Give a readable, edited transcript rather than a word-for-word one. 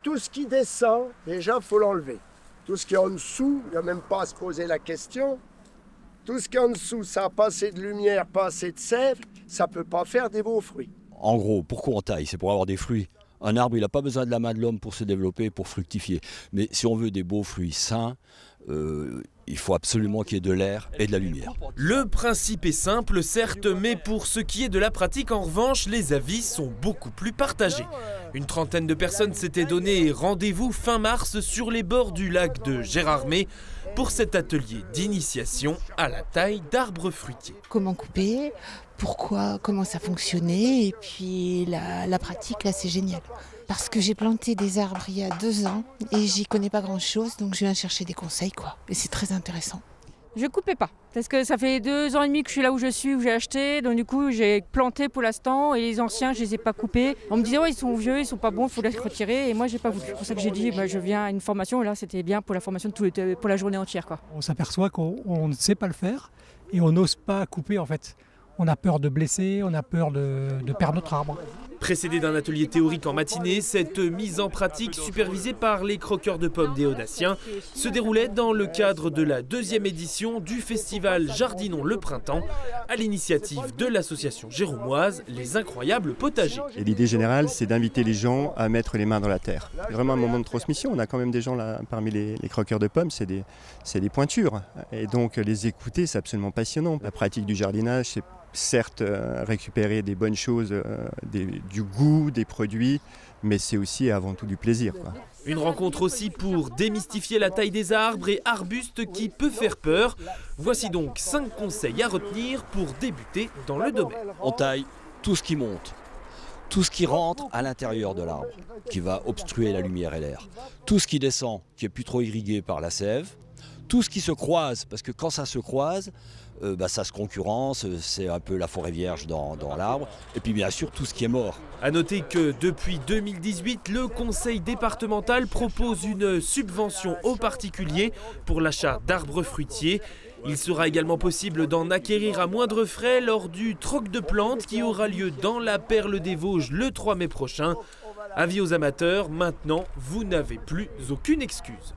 Tout ce qui descend, déjà, il faut l'enlever. Tout ce qui est en dessous, il n'y a même pas à se poser la question. Tout ce qui est en dessous, ça n'a pas assez de lumière, pas assez de sève, ça ne peut pas faire des beaux fruits. En gros, pourquoi on taille? C'est pour avoir des fruits. Un arbre, il n'a pas besoin de la main de l'homme pour se développer, pour fructifier. Mais si on veut des beaux fruits sains, il faut absolument qu'il y ait de l'air et de la lumière. Le principe est simple, certes, mais pour ce qui est de la pratique, en revanche, les avis sont beaucoup plus partagés. Une trentaine de personnes s'étaient donné rendez-vous fin mars sur les bords du lac de Gérardmer pour cet atelier d'initiation à la taille d'arbres fruitiers. Comment couper, pourquoi, comment ça fonctionnait, et puis la pratique, là, c'est génial. Parce que j'ai planté des arbres il y a 2 ans et j'y connais pas grand-chose, donc je viens chercher des conseils, quoi. Et c'est très intéressant. Je coupais pas, parce que ça fait 2 ans et demi que je suis là où je suis, où j'ai acheté, donc du coup j'ai planté pour l'instant, et les anciens je les ai pas coupés. On me disait ouais ils sont vieux, ils sont pas bons, il faut les retirer, et moi j'ai pas voulu. C'est pour ça que j'ai dit je viens à une formation, et là c'était bien pour la formation pour la journée entière, quoi. On s'aperçoit qu'on ne sait pas le faire et on n'ose pas couper en fait. On a peur de blesser, on a peur de perdre notre arbre. Précédée d'un atelier théorique en matinée, cette mise en pratique supervisée par les croqueurs de pommes des Audaciens se déroulait dans le cadre de la 2e édition du festival Jardinons le Printemps, à l'initiative de l'association géromoise Les Incroyables Potagers. Et l'idée générale, c'est d'inviter les gens à mettre les mains dans la terre. C'est vraiment un moment de transmission. On a quand même des gens là, parmi les croqueurs de pommes, c'est des pointures. Et donc les écouter, c'est absolument passionnant. La pratique du jardinage, c'est certes récupérer des bonnes choses, du goût, des produits, mais c'est aussi avant tout du plaisir, quoi. Une rencontre aussi pour démystifier la taille des arbres et arbustes qui peut faire peur. Voici donc 5 conseils à retenir pour débuter dans le domaine. On taille tout ce qui monte, tout ce qui rentre à l'intérieur de l'arbre, qui va obstruer la lumière et l'air, tout ce qui descend, qui est plus trop irrigué par la sève, tout ce qui se croise, parce que quand ça se croise, ça se concurrence, c'est un peu la forêt vierge dans l'arbre, et puis bien sûr tout ce qui est mort. A noter que depuis 2018, le conseil départemental propose une subvention aux particuliers pour l'achat d'arbres fruitiers. Il sera également possible d'en acquérir à moindre frais lors du troc de plantes qui aura lieu dans la Perle des Vosges le 3 mai prochain. Avis aux amateurs, maintenant vous n'avez plus aucune excuse.